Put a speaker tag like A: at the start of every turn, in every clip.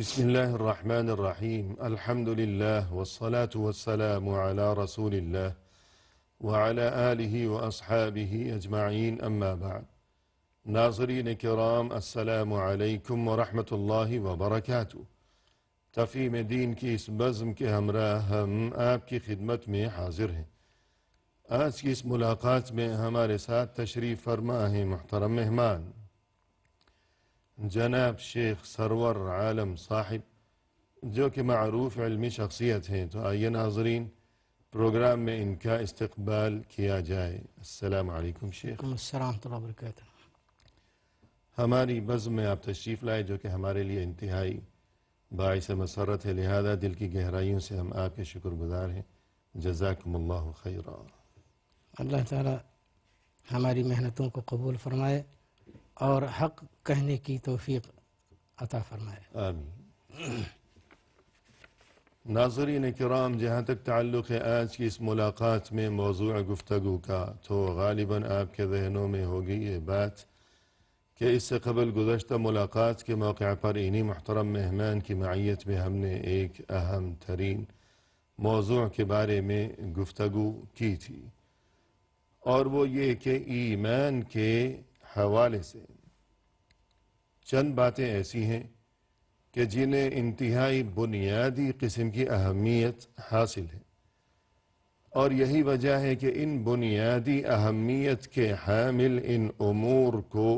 A: بسم الله الرحمن الرحيم الحمد لله والصلاة والسلام على رسول الله وعلى آله وأصحابه أجمعين أما بعد ناظرین کرام السلام علیکم ورحمۃ اللہ وبرکاتہ۔ تفہیم دین کی اس بزم کے ہمراہ ہم آپ کی خدمت میں حاضر ہیں۔ آج کی اس ملاقات میں ہمارے ساتھ تشریف فرما ہیں محترم مہمان جناب شیخ سرور عالم صاحب، جو کہ معروف علمی شخصیت ہیں۔ تو آئیے ناظرین پروگرام میں ان کا استقبال کیا جائے۔ السلام علیکم شیخ۔
B: السلام ورحمۃ اللہ وبرکاتہ۔
A: ہماری بزم میں آپ تشریف لائے، جو کہ ہمارے لیے انتہائی باعث مسرت ہے، لہذا دل کی گہرائیوں سے ہم آپ کے شکر گزار ہیں۔ جزاکم اللہ خیرا۔
B: اللہ تعالی ہماری محنتوں کو قبول فرمائے اور حق کہنے کی توفیق عطا فرمائے،
A: آمین۔ ناظرین کرام، جہاں تک تعلق ہے آج کی اس ملاقات میں موضوع گفتگو کا، تو غالباً آپ کے ذہنوں میں ہوگی یہ بات کہ اس سے قبل گزشتہ ملاقات کے موقع پر انہی محترم مہمان کی معیت میں ہم نے ایک اہم ترین موضوع کے بارے میں گفتگو کی تھی، اور وہ یہ کہ ایمان کے حوالے سے چند باتیں ایسی ہیں کہ جنہیں انتہائی بنیادی قسم کی اہمیت حاصل ہے، اور یہی وجہ ہے کہ ان بنیادی اہمیت کے حامل ان امور کو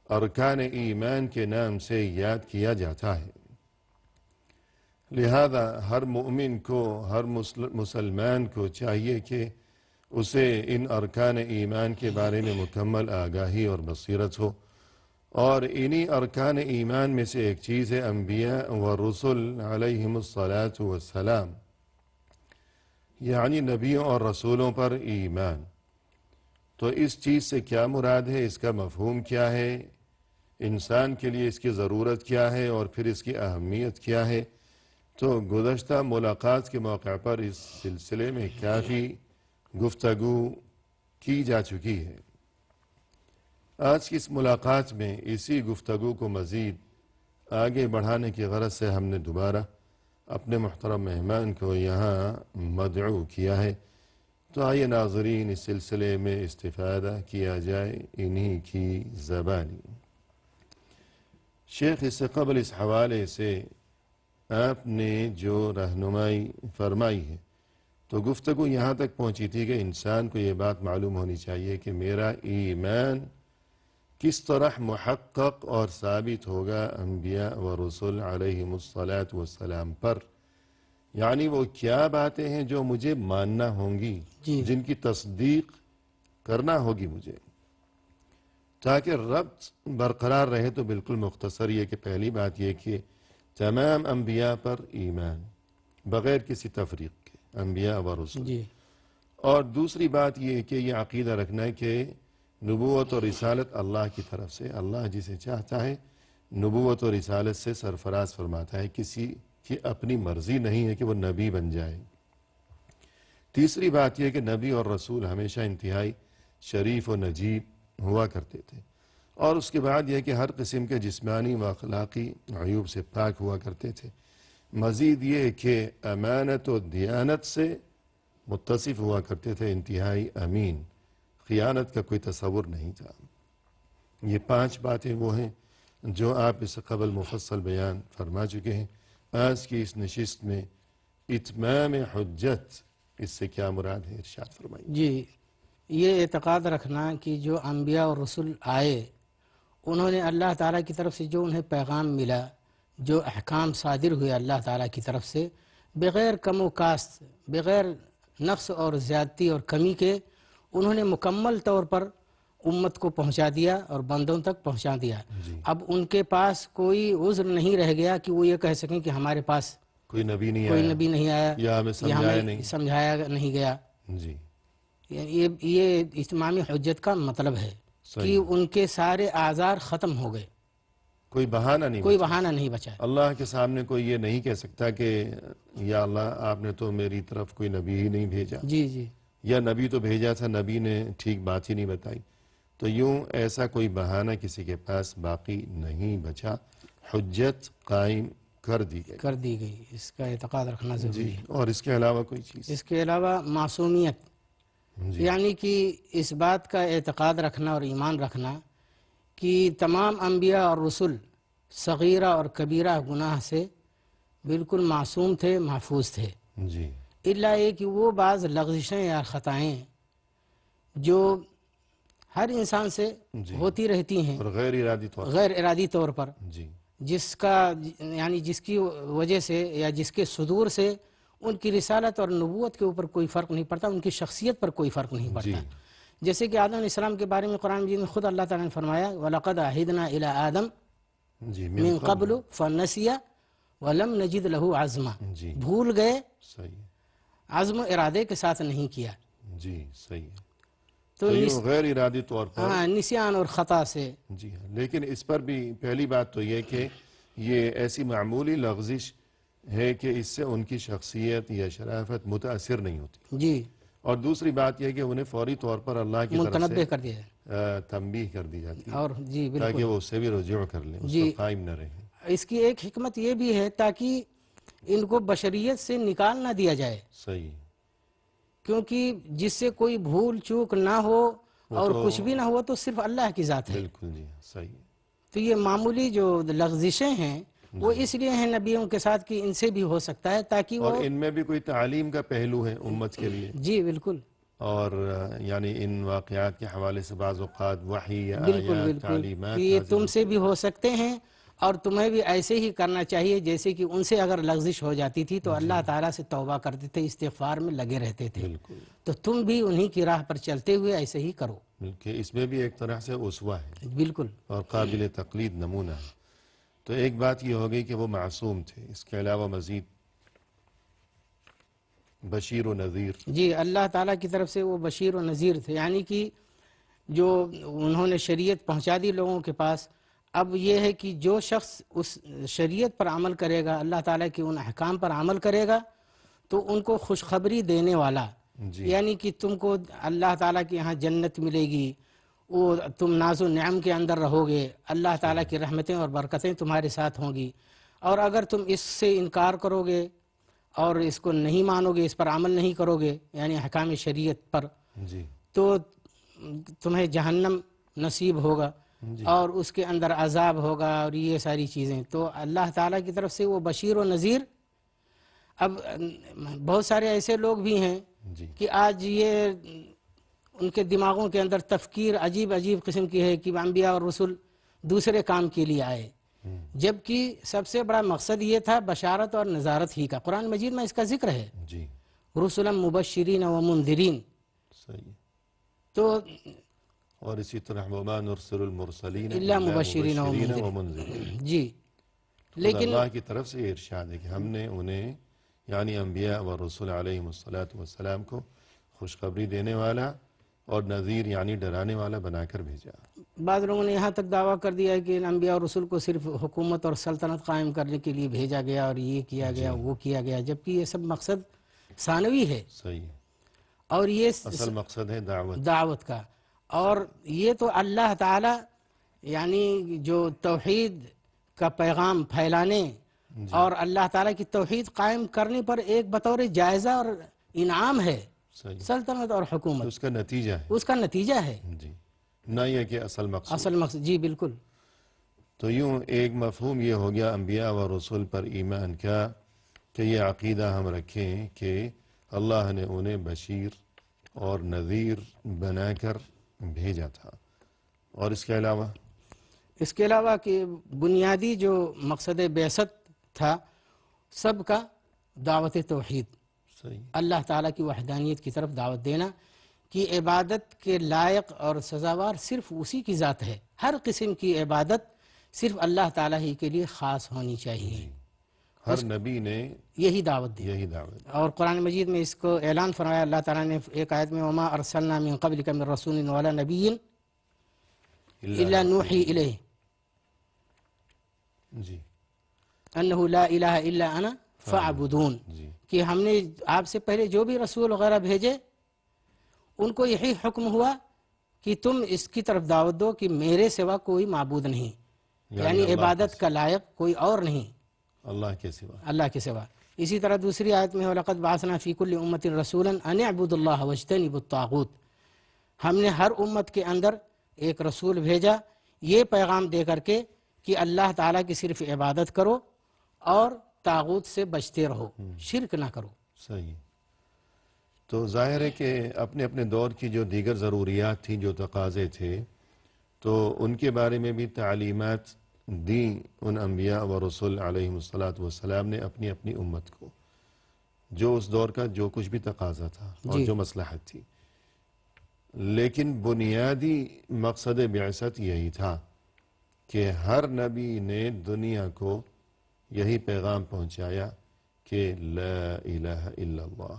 A: ارکان ایمان کے نام سے یاد کیا جاتا ہے۔ لہذا ہر مومن کو، ہر مسلمان کو چاہیے کہ اسے ان ارکان ایمان کے بارے میں مکمل آگاہی اور بصیرت ہو، اور انہی ارکان ایمان میں سے ایک چیز ہے انبیاء و رسول علیہم السلام، یعنی نبیوں اور رسولوں پر ایمان۔ تو اس چیز سے کیا مراد ہے، اس کا مفہوم کیا ہے، انسان کے لیے اس کی ضرورت کیا ہے، اور پھر اس کی اہمیت کیا ہے، تو گزشتہ ملاقات کے موقع پر اس سلسلے میں کافی گفتگو کی جا چکی ہے۔ آج کی اس ملاقات میں اسی گفتگو کو مزید آگے بڑھانے کی غرض سے ہم نے دوبارہ اپنے محترم مہمان کو یہاں مدعو کیا ہے۔ تو آئیے ناظرین اس سلسلے میں استفادہ کیا جائے انہی کی زبانی۔ شیخ، اس سے قبل اس حوالے سے آپ نے جو رہنمائی فرمائی ہے، تو گفتگو یہاں تک پہنچی تھی کہ انسان کو یہ بات معلوم ہونی چاہیے کہ میرا ایمان کس طرح محقق اور ثابت ہوگا انبیاء و رسول علیہم السلام پر، یعنی وہ کیا باتیں ہیں جو مجھے ماننا ہوں گی، جن کی تصدیق کرنا ہوگی مجھے، تاکہ ربط برقرار رہے۔ تو بالکل مختصر یہ کہ پہلی بات یہ کہ تمام انبیاء پر ایمان بغیر کسی تفریق کے، انبیاء و رسول۔ اور دوسری بات یہ کہ یہ عقیدہ رکھنا ہے کہ نبوت اور رسالت اللہ کی طرف سے، اللہ جسے چاہتا ہے نبوت اور رسالت سے سرفراز فرماتا ہے، کسی کی اپنی مرضی نہیں ہے کہ وہ نبی بن جائے۔ تیسری بات یہ کہ نبی اور رسول ہمیشہ انتہائی شریف و نجیب ہوا کرتے تھے، اور اس کے بعد یہ کہ ہر قسم کے جسمانی و اخلاقی عیوب سے پاک ہوا کرتے تھے۔ مزید یہ کہ امانت و دیانت سے متصف ہوا کرتے تھے، انتہائی امین، خیانت کا کوئی تصور نہیں تھا۔ یہ 5 باتیں وہ ہیں جو آپ اس سے قبل مفصل بیان فرما چکے ہیں۔ آج کی اس نشست میں اتمام حجت، اس سے کیا مراد ہے، ارشاد فرمائیے۔
B: یہ اعتقاد رکھنا کہ جو انبیاء اور رسول آئے، انہوں نے اللہ تعالیٰ کی طرف سے جو انہیں پیغام ملا، جو احکام صادر ہوئے اللہ تعالیٰ کی طرف سے، بغیر کم و کاست، بغیر نقص اور زیادتی اور کمی کے انہوں نے مکمل طور پر امت کو پہنچا دیا اور بندوں تک پہنچا دیا۔ اب ان کے پاس کوئی عذر نہیں رہ گیا کہ وہ یہ کہہ سکیں کہ ہمارے پاس
A: کوئی نبی
B: نہیں آیا
A: یا ہمیں
B: سمجھایا نہیں گیا۔ یہ اتمام حجت کا مطلب ہے کہ ان کے سارے آزار ختم ہو گئے،
A: کوئی بہانہ
B: نہیں بچا۔
A: اللہ کے سامنے کوئی یہ نہیں کہہ سکتا کہ یا اللہ آپ نے تو میری طرف کوئی نبی ہی نہیں بھیجا، یا نبی تو بھیجا تھا، نبی نے ٹھیک بات ہی نہیں بتائی۔ تو یوں ایسا کوئی بہانہ کسی کے پاس باقی نہیں بچا، حجت قائم
B: کر دی گئی، اس کا اعتقاد رکھنا ضروری
A: جی،
B: ہے۔
A: اور اس کے علاوہ کوئی چیز؟
B: اس کے علاوہ معصومیت،
A: جی
B: یعنی کہ اس بات کا اعتقاد رکھنا اور ایمان رکھنا کہ تمام انبیاء اور رسل صغیرہ اور کبیرہ گناہ سے بالکل معصوم تھے، محفوظ تھے،
A: جی
B: الا یہ کہ وہ بعض لغزشیں یا خطائیں جو ہر انسان سے
A: جی،
B: ہوتی رہتی ہیں
A: اور غیر ارادی طور
B: غیر ارادی طور پر،
A: جی
B: جس کا یعنی جس کی وجہ سے یا جس کے صدور سے ان کی رسالت اور نبوت کے اوپر کوئی فرق نہیں پڑتا، ان کی شخصیت پر کوئی فرق نہیں
A: جی
B: پڑتا۔ جیسے کہ آدم علیہ السلام کے بارے میں قرآن مجید میں خود اللہ تعالیٰ نے فرمایا وَلَقَدْ عَهِدْنَا إِلَىٰ آدَمَ
A: جی
B: مِن قَبْلُ فَنَسِيَ وَلَمْ نَجِدْ لَهُ عَزْمًا،
A: جی
B: بھول گئے،
A: صحیح ہے،
B: عزم و ارادے کے ساتھ نہیں کیا،
A: جی صحیح ہے،
B: تو
A: تو یہ غیر ارادی طور پر
B: نسیان اور خطا سے۔
A: جی ہاں، لیکن اس پر بھی پہلی بات تو یہ کہ یہ ایسی معمولی لغزش ہے کہ اس سے ان کی شخصیت یا شرافت متاثر نہیں ہوتی،
B: جی
A: اور دوسری بات یہ کہ انہیں فوری طور پر اللہ کی طرف
B: متنبع
A: سے
B: کر دیا ہے،
A: تنبیہ کر دی جاتی ہے
B: اور جی
A: تاکہ
B: بالکل
A: وہ اس سے بھی رجوع کر لیں، اس
B: جی،
A: پر قائم نہ رہیں۔
B: اس کی ایک حکمت یہ بھی ہے تاکہ ان کو بشریت سے نکال نہ دیا جائے،
A: صحیح،
B: کیونکہ جس سے کوئی بھول چوک نہ ہو اور
A: تو
B: کچھ بھی نہ ہو تو صرف اللہ کی ذات ہے۔
A: بالکل جی ہاں، صحیح ہے،
B: تو یہ معمولی جو لغزشیں ہیں وہ اس لیے ہیں نبیوں کے ساتھ کہ ان سے بھی ہو سکتا ہے تاکہ وہ
A: اور ان میں بھی کوئی تعلیم کا پہلو ہے امت کے لیے،
B: جی بالکل
A: اور یعنی ان واقعات کے حوالے سے بعض اوقات وحی یا
B: بالکل
A: آیات،
B: بالکل
A: تعلیمات
B: کہ یہ
A: نازل
B: تم سے
A: ہوتی
B: بھی ہو سکتے ہیں اور تمہیں بھی ایسے ہی کرنا چاہیے جیسے کہ ان سے اگر لغزش ہو جاتی تھی تو اللہ تعالیٰ سے توبہ کرتے تھے، استغفار میں لگے رہتے تھے،
A: بالکل،
B: تو تم بھی انہی کی راہ پر چلتے ہوئے ایسے ہی کرو۔
A: بلکہ اس میں بھی ایک طرح سے اسوہ ہے
B: بالکل
A: اور قابل تقلید نمونہ ہے۔ تو ایک بات یہ ہو گئی کہ وہ معصوم تھے، اس کے علاوہ مزید بشیر و نذیر،
B: جی، اللہ تعالیٰ کی طرف سے وہ بشیر و نذیر تھے، یعنی کہ جو انہوں نے شریعت پہنچا دی لوگوں کے پاس۔ اب یہ ہے کہ جو شخص اس شریعت پر عمل کرے گا، اللہ تعالیٰ کے ان احکام پر عمل کرے گا، تو ان کو خوشخبری دینے والا،
A: جی
B: یعنی کہ تم کو اللہ تعالیٰ کے یہاں جنت ملے گی، وہ تم ناز و نعم کے اندر رہو گے، اللہ تعالیٰ کی رحمتیں اور برکتیں تمہارے ساتھ ہوں گی، اور اگر تم اس سے انکار کرو گے اور اس کو نہیں مانو گے، اس پر عمل نہیں کرو گے یعنی احکام شریعت پر،
A: جی
B: تو تمہیں جہنم نصیب ہوگا
A: جی
B: اور اس کے اندر عذاب ہوگا اور یہ ساری چیزیں۔ تو اللہ تعالیٰ کی طرف سے وہ بشیر و نذیر۔ اب بہت سارے ایسے لوگ بھی ہیں
A: جی
B: کہ آج یہ ان کے دماغوں کے اندر تفکیر عجیب عجیب قسم کی ہے کہ انبیاء اور رسول دوسرے کام کے لیے آئے، جبکہ سب سے بڑا مقصد یہ تھا بشارت اور نذارت ہی کا۔ قرآن مجید میں اس کا ذکر ہے،
A: جی
B: رسلا مبشرین و منذرین۔
A: صحیح،
B: تو
A: اور اسی طرح وما نرسل المرسلین
B: الا
A: الا
B: مبشرین و
A: مبشرین و
B: منذرین۔
A: منذرین،
B: جی
A: خود
B: لیکن
A: اللہ کی طرف سے یہ ارشاد ہے کہ ہم نے انہیں یعنی انبیاء و رسول علیہم السلام کو خوشخبری دینے والا اور نذیر یعنی ڈرانے والا بنا کر بھیجا۔
B: بعض لوگوں نے یہاں تک دعویٰ کر دیا ہے کہ ان انبیاء اور رسول کو صرف حکومت اور سلطنت قائم کرنے کے لیے بھیجا گیا اور یہ کیا گیا وہ کیا گیا، جبکہ یہ سب مقصد ثانوی ہے،
A: صحیح ہے،
B: اور یہ
A: اصل مقصد ہے دعوت۔
B: دعوت کا، اور یہ تو اللہ تعالی یعنی جو توحید کا پیغام پھیلانے اور اللہ تعالیٰ کی توحید قائم کرنے پر ایک بطور جائزہ اور انعام ہے
A: صحیح،
B: سلطنت اور حکومت،
A: اس کا نتیجہ ہے،
B: اس کا نتیجہ ہے
A: جی، نہ یہ کہ اصل مقصد۔
B: اصل مقصد۔ جی بالکل،
A: تو یوں ایک مفہوم یہ ہو گیا انبیاء و رسول پر ایمان کا کہ یہ عقیدہ ہم رکھیں کہ اللہ نے انہیں بشیر اور نذیر بنا کر بھیجا تھا، اور اس کے علاوہ
B: کہ بنیادی جو مقصد بعثت تھا سب کا دعوت توحید،
A: صحیح،
B: اللہ تعالیٰ کی وحدانیت کی طرف دعوت دینا کہ عبادت کے لائق اور سزاوار صرف اسی کی ذات ہے، ہر قسم کی عبادت صرف اللہ تعالیٰ ہی کے لیے خاص ہونی چاہیے،
A: ہر نبی نے
B: یہی دعوت دی۔
A: یہی دعوت،
B: اور قرآن مجید میں اس کو اعلان فرمایا اللہ تعالیٰ نے ایک آیت میں وما ارسلنا من قبلک من رسول ولا نبی الا نوحی الیہ
A: جی
B: انہ لا الہ الا انا فاعبدون،
A: جی
B: کہ ہم نے آپ سے پہلے جو بھی رسول وغیرہ بھیجے ان کو یہی حکم ہوا کہ تم اس کی طرف دعوت دو کہ میرے سوا کوئی معبود نہیں، یعنی
A: اللہ
B: عبادت کا لائق کوئی اور نہیں۔
A: اللہ کے سوا.
B: اللہ کے سوا. اسی طرح دوسری آیت میں وَلَقَدْ بَعَثْنَا فِي كُلِّ أُمَّةٍ رَسُولًا أَنِ اعْبُدُوا اللَّهَ وَاجْتَنِبُوا الطَّاغُوتَ. ہم نے ہر امت کے اندر ایک رسول بھیجا یہ پیغام دے کر کے کہ اللہ تعالیٰ کی صرف عبادت کرو اور طاغوت سے بچتے رہو، شرک نہ کرو.
A: صحیح. تو ظاہر ہے کہ اپنے اپنے دور کی جو دیگر ضروریات تھیں، جو تقاضے تھے، تو ان کے بارے میں بھی تعلیمات دیں ان انبیاء و رسول علیہم السلام نے اپنی اپنی امت کو، جو اس دور کا جو کچھ بھی تقاضا تھا اور
B: جی.
A: جو مصلحت تھی. لیکن بنیادی مقصد بعثت یہی تھا کہ ہر نبی نے دنیا کو یہی پیغام پہنچایا کہ لا الہ الا اللہ،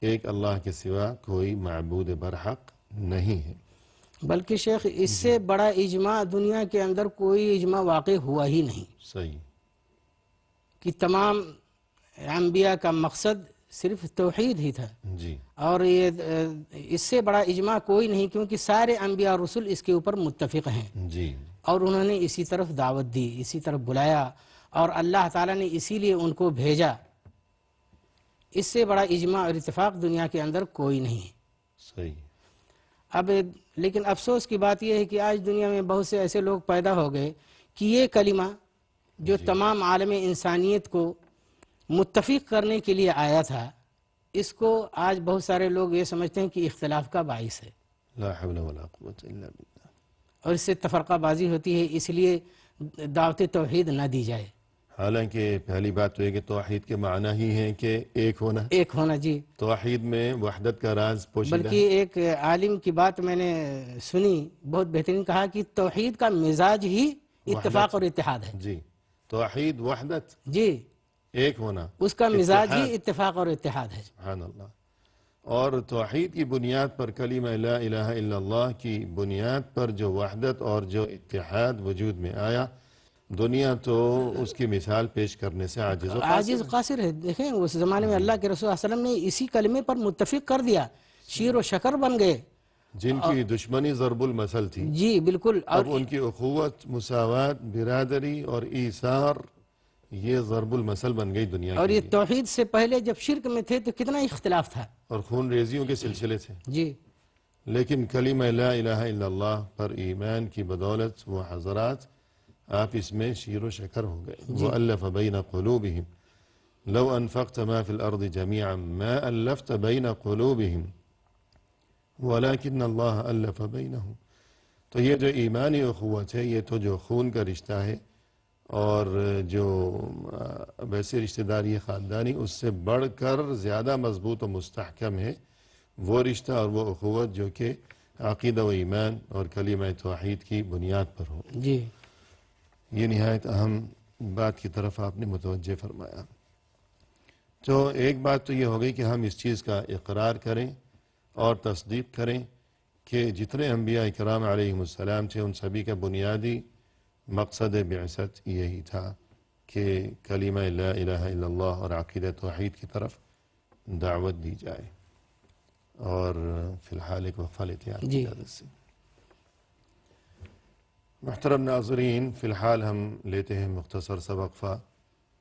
A: ایک اللہ کے سوا کوئی معبود برحق نہیں ہے.
B: بلکہ شیخ اس سے بڑا اجماع دنیا کے اندر کوئی اجماع واقع ہوا ہی نہیں
A: صحیح.
B: کہ تمام انبیاء کا مقصد صرف توحید ہی تھا.
A: جی.
B: اور یہ اس سے بڑا اجماع کوئی نہیں، کیونکہ سارے انبیاء اور رسول اس کے اوپر متفق ہیں
A: جی.
B: اور انہوں نے اسی طرف دعوت دی، اسی طرف بلایا، اور اللہ تعالیٰ نے اسی لیے ان کو بھیجا. اس سے بڑا اجماع اور اتفاق دنیا کے اندر کوئی نہیں ہے.
A: صحیح.
B: اب لیکن افسوس کی بات یہ ہے کہ آج دنیا میں بہت سے ایسے لوگ پیدا ہو گئے کہ یہ کلمہ جو تمام عالم انسانیت کو متفق کرنے کے لیے آیا تھا، اس کو آج بہت سارے لوگ یہ سمجھتے ہیں کہ اختلاف کا باعث ہے
A: لا حول ولا قوة الا بالله.
B: اور اس سے تفرقہ بازی ہوتی ہے، اس لیے دعوت توحید نہ دی جائے.
A: حالانکہ پہلی بات تو یہ کہ توحید کے معنی ہی ہے کہ ایک ہونا.
B: ایک ہونا. جی.
A: توحید میں وحدت کا راز پوشیدہ ہے.
B: بلکہ ایک عالم کی بات میں نے سنی، بہت بہترین کہا کہ توحید کا مزاج ہی اتفاق اور اتحاد ہے.
A: جی. توحید وحدت،
B: جی.
A: ایک ہونا،
B: اس کا مزاج
A: اتحاد.
B: ہی اتفاق اور اتحاد ہے.
A: سبحان اللہ. اور توحید کی بنیاد پر کلمہ لا الہ الا اللہ کی بنیاد پر جو وحدت اور جو اتحاد وجود میں آیا، دنیا تو اس کی مثال پیش کرنے سے عاجز و
B: عاجز قاصر ہے. دیکھیں اس زمانے میں اللہ کے رسول صلی اللہ علیہ وسلم نے اسی کلمے پر متفق کر دیا، شیر و شکر بن گئے.
A: جن کی دشمنی ضرب المثل تھی،
B: جی بالکل.
A: اب ان کی اخوت، مساوات، برادری اور ایثار یہ ضرب المثل بن گئی دنیا
B: اور
A: کے
B: یہ
A: لیے.
B: توحید سے پہلے جب شرک میں تھے تو کتنا اختلاف تھا.
A: اور خون ریزیوں کے سلسلے تھے.
B: جی.
A: لیکن کلمہ لا الہ الا اللہ پر ایمان کی بدولت وہ حضرات آپ اس میں شیر و شکر ہو گئے. وَأَلَّفَ بَيْنَ قُلُوبِهِمْ لَوْ أَنفَقْتَ مَا فِي الْأَرْضِ جَمِيعًا مَا أَلَّفْتَ بَيْنَ قُلُوبِهِمْ وَلَكِنَّ اللَّهَ أَلَّفَ بَيْنَهُمْ. تو یہ جو ایمانی اخوت ہے، یہ تو جو خون کا رشتہ ہے اور جو ویسے رشتہ داری خاندانی، اس سے بڑھ کر زیادہ مضبوط و مستحکم ہے وہ رشتہ اور وہ اخوت جو کہ عقیدہ و ایمان اور کلمہ توحید کی بنیاد پر ہو.
B: جی.
A: یہ نہایت اہم بات کی طرف آپ نے متوجہ فرمایا. تو ایک بات تو یہ ہو گئی کہ ہم اس چیز کا اقرار کریں اور تصدیق کریں کہ جتنے انبیاء کرام علیہم السلام تھے ان سبھی کا بنیادی مقصد بعثت یہی تھا کہ کلمہ لا الہ الا اللہ اور عقیدہ توحید کی طرف دعوت دی جائے. اور فی الحال ایک وقفہ لیتے ہیں آپ کی اجازت سے. محترم ناظرین، فی الحال ہم لیتے ہیں مختصر سا وقفہ،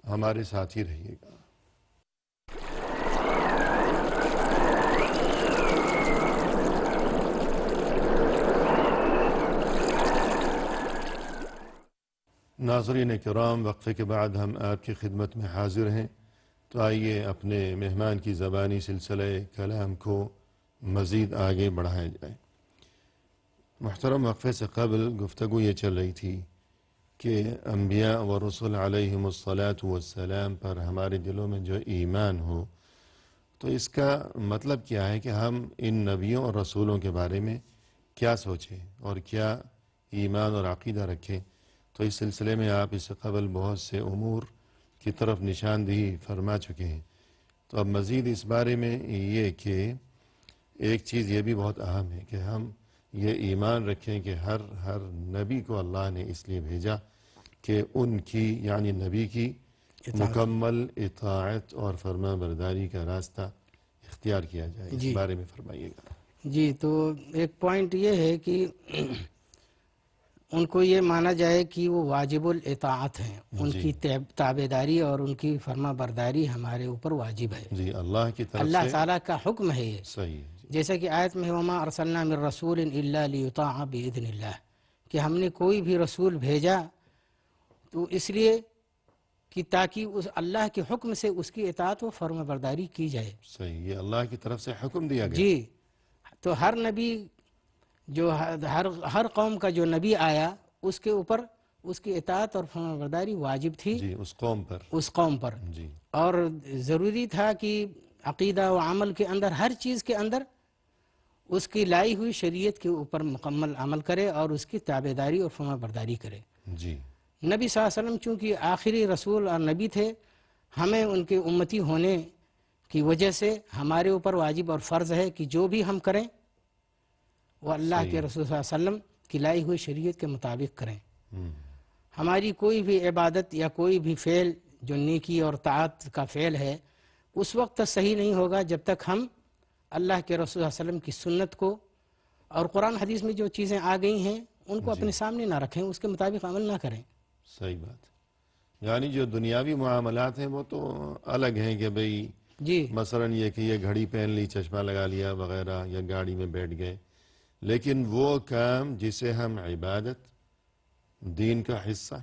A: ہمارے ساتھ ہی رہیے گا. ناظرین کرام، وقفے کے بعد ہم آپ کی خدمت میں حاضر ہیں. تو آئیے اپنے مہمان کی زبانی سلسلہ کلام کو مزید آگے بڑھایا جائے. محترم، وقفے سے قبل گفتگو یہ چل رہی تھی کہ انبیاء و رسول علیہم السلام پر ہمارے دلوں میں جو ایمان ہو، تو اس کا مطلب کیا ہے کہ ہم ان نبیوں اور رسولوں کے بارے میں کیا سوچیں اور کیا ایمان اور عقیدہ رکھیں. تو اس سلسلے میں آپ اس سے قبل بہت سے امور کی طرف نشاندہی فرما چکے ہیں. تو اب مزید اس بارے میں یہ کہ ایک چیز یہ بھی بہت اہم ہے کہ ہم یہ ایمان رکھیں کہ ہر نبی کو اللہ نے اس لیے بھیجا کہ ان کی یعنی نبی کی مکمل اطاعت اور فرما برداری کا راستہ اختیار کیا جائے. اس بارے میں فرمائیے گا.
B: جی. تو ایک پوائنٹ یہ ہے کہ ان کو یہ مانا جائے کہ وہ واجب الاطاعت ہیں، ان کی تابعداری اور ان کی فرما برداری ہمارے اوپر واجب ہے،
A: جی اللہ کی طرف
B: اللہ
A: سے
B: تعالیٰ کا حکم ہے یہ،
A: صحیح ہے جی
B: جیسا کہ آیت میں وما ارسلنا من رسول الا لیطاع باذن اللہ، کہ ہم نے کوئی بھی رسول بھیجا تو اس لیے کہ تاکہ اس اللہ کے حکم سے اس کی اطاعت و فرما برداری کی جائے۔
A: صحیح، یہ اللہ کی طرف سے حکم دیا گیا۔
B: جی، تو ہر نبی جو ہر قوم کا جو نبی آیا اس کے اوپر اس کی اطاعت اور فرما برداری واجب تھی
A: جی اس قوم پر۔
B: اس قوم پر،
A: جی
B: اور ضروری تھا کہ عقیدہ و عمل کے اندر ہر چیز کے اندر اس کی لائی ہوئی شریعت کے اوپر مکمل عمل کرے اور اس کی تابعداری اور فرما برداری کرے۔
A: جی
B: نبی صلی اللہ علیہ وسلم چونکہ آخری رسول اور نبی تھے، ہمیں ان کے امتی ہونے کی وجہ سے ہمارے اوپر واجب اور فرض ہے کہ جو بھی ہم کریں وہ اللہ کے رسول صلی اللہ علیہ وسلم کی لائی ہوئی شریعت کے مطابق کریں۔ ہماری کوئی بھی عبادت یا کوئی بھی فعل جو نیکی اور طاعت کا فعل ہے اس وقت تک صحیح نہیں ہوگا جب تک ہم اللہ کے رسول صلی اللہ علیہ وسلم کی سنت کو اور قرآن حدیث میں جو چیزیں آ گئی ہیں ان کو اپنے سامنے نہ رکھیں، اس کے مطابق عمل نہ کریں۔
A: صحیح بات، یعنی جو دنیاوی معاملات ہیں وہ تو الگ ہیں کہ بھئی
B: جی
A: مثلا یہ کہ یہ گھڑی پہن لی، چشمہ لگا لیا وغیرہ، یا گاڑی میں بیٹھ گئے، لیکن وہ کام جسے ہم عبادت، دین کا حصہ،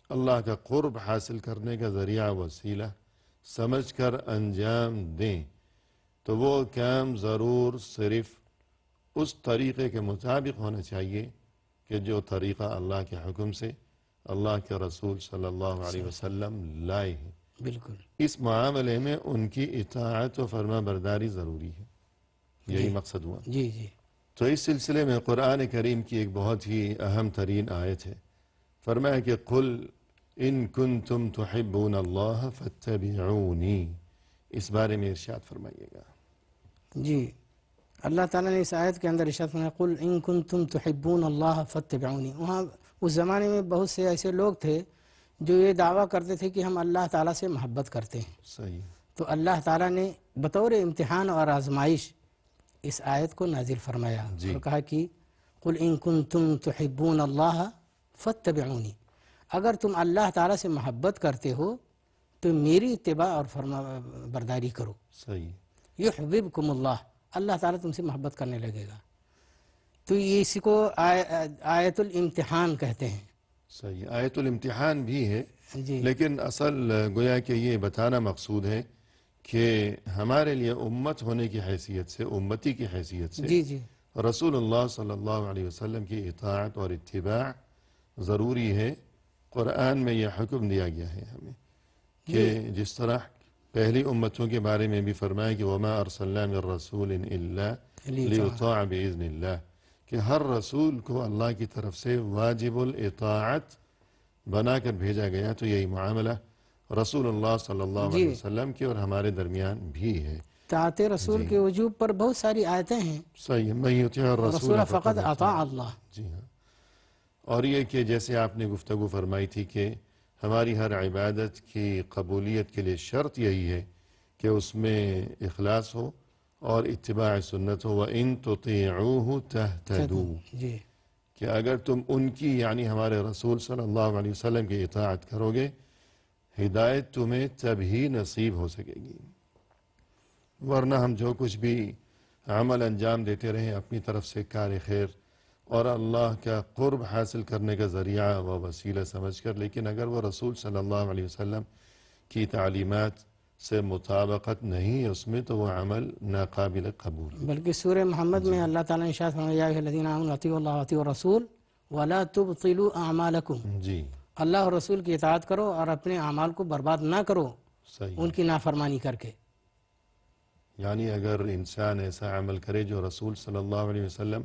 A: اللہ کا قرب حاصل کرنے کا ذریعہ وسیلہ سمجھ کر انجام دیں تو وہ کام ضرور صرف اس طریقے کے مطابق ہونا چاہیے کہ جو طریقہ اللہ کے حکم سے اللہ کے رسول صلی اللہ علیہ وسلم لائے ہیں۔
B: بالکل،
A: اس معاملے میں ان کی اطاعت و فرما برداری ضروری ہے، یہی مقصد ہوا۔
B: جی جی
A: تو اس سلسلے میں قرآن کریم کی ایک بہت ہی اہم ترین آیت ہے، فرمایا کہ قل ان کنتم تحبون اللہ فاتبعونی، اس بارے میں ارشاد فرمائیے گا۔
B: جی، اللہ تعالیٰ نے اس آیت کے اندر ارشاد فرمایا قل ان کنتم تحبون اللہ فاتبعونی۔ وہاں اس زمانے میں بہت سے ایسے لوگ تھے جو یہ دعویٰ کرتے تھے کہ ہم اللہ تعالیٰ سے محبت کرتے ہیں،
A: صحیح،
B: تو اللہ تعالیٰ نے بطور امتحان اور آزمائش اس آیت کو نازل فرمایا اور کہا کہ قل ان کنتم تحبون اللہ فاتبعونی، اگر تم اللہ تعالیٰ سے محبت کرتے ہو تو میری اتباع اور فرما برداری کرو،
A: صحیح،
B: یحببکم اللہ، اللہ تعالیٰ تم سے محبت کرنے لگے گا۔ تو یہ اسی کو آیت الامتحان کہتے ہیں۔
A: صحیح، آیت الامتحان بھی ہے،
B: جی
A: لیکن اصل گویا کہ یہ بتانا مقصود ہے کہ ہمارے لیے امت ہونے کی حیثیت سے، امتی کی حیثیت سے
B: جی جی
A: رسول اللہ صلی اللہ علیہ وسلم کی اطاعت اور اتباع ضروری ہے۔ قرآن میں یہ حکم دیا گیا ہے ہمیں کہ جس طرح پہلی امتوں کے بارے میں بھی فرمایا کہ وما ارسلنا من رسول الا لیطاع باذن اللہ، کہ ہر رسول کو اللہ کی طرف سے واجب الاطاعت بنا کر بھیجا گیا، تو یہی معاملہ رسول اللہ صلی اللہ علیہ وسلم کی اور ہمارے درمیان بھی ہے۔
B: طاعت رسول کے وجوب پر بہت ساری آیتیں ہیں،
A: صحیح، من یطیع الرسول
B: رسول فقط اطاع اللہ۔
A: جی ہاں، اور یہ کہ جیسے آپ نے گفتگو فرمائی تھی کہ ہماری ہر عبادت کی قبولیت کے لیے شرط یہی ہے کہ اس میں اخلاص ہو اور اتباع سنت ہو، وَإِن تُطِيعُوهُ تَهْتَدُوا،
B: جی
A: کہ اگر تم ان کی یعنی ہمارے رسول صلی اللہ علیہ وسلم کی اطاعت کرو گے، ہدایت تمہیں تب ہی نصیب ہو سکے گی، ورنہ ہم جو کچھ بھی عمل انجام دیتے رہیں اپنی طرف سے کار خیر اور اللہ کا قرب حاصل کرنے کا ذریعہ و وسیلہ سمجھ کر، لیکن اگر وہ رسول صلی اللہ علیہ وسلم کی تعلیمات سے مطابقت نہیں ہے اس میں، تو وہ عمل ناقابل قبول۔
B: بلکہ سورہ محمد میں اللہ تعالیٰ نے ارشاد فرمایا یا ایھا الذین آمنوا اطیعوا اللہ واطیعوا الرسول ولا تبطلوا اعمالکم،
A: جی
B: اللہ اور رسول کی اطاعت کرو اور اپنے اعمال کو برباد نہ کرو
A: صحیح،
B: ان کی نافرمانی کر کے۔
A: یعنی اگر انسان ایسا عمل کرے جو رسول صلی اللہ علیہ وسلم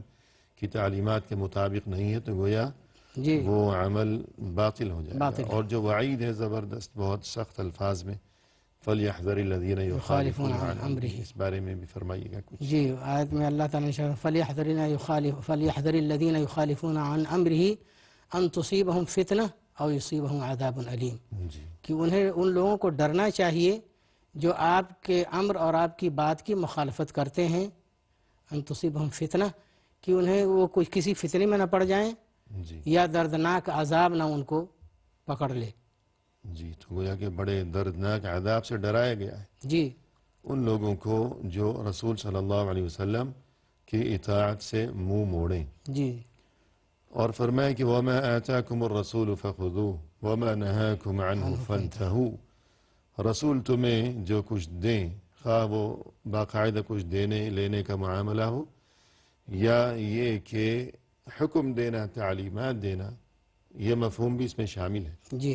A: کی تعلیمات کے مطابق نہیں ہے تو گویا
B: جی
A: وہ عمل باطل ہو جائے
B: باطل
A: گا۔ اور جو وعید ہے زبردست، بہت سخت الفاظ میں، فَلْيَحْذَرِ الَّذِينَ يُخَالِفُونَ عَنْ أَمْرِهِ، اس بارے میں بھی فرمائیے گا کچھ۔
B: جی، آیت میں اللہ تعالیٰ نے فَلْيَحْذَرِ الَّذِينَ يُخَالِفُونَ عَنْ أَمْرِهِ أَن تُصِيبَهُمْ فِتْنَةٌ أَوْ يُصِيبَهُمْ عَذَابٌ أَلِيمٌ،
A: جی
B: کہ انہیں ان لوگوں کو ڈرنا چاہیے جو آپ کے امر اور آپ کی بات کی مخالفت کرتے ہیں، ان تصیبہم فتنہ، کہ انہیں وہ کسی فتنے میں نہ پڑ جائیں،
A: جی
B: یا دردناک عذاب نہ ان کو پکڑ لے۔
A: جی، تو گویا کہ بڑے دردناک عذاب سے ڈرایا گیا ہے
B: جی
A: ان لوگوں کو جو رسول صلی اللہ علیہ وسلم کی اطاعت سے منہ موڑیں،
B: جی
A: اور فرمائے کہ وَمَا آتَاكُمُ الرَّسُولُ فَخُذُوهُ وَمَا نَهَاكُمْ عَنْهُ فَانْتَهُوا۔ رسول تمہیں جو کچھ دیں، خواہ وہ باقاعدہ کچھ دینے لینے کا معاملہ ہو یا یہ کہ حکم دینا، تعلیمات دینا، یہ مفہوم بھی اس میں شامل ہے،
B: جی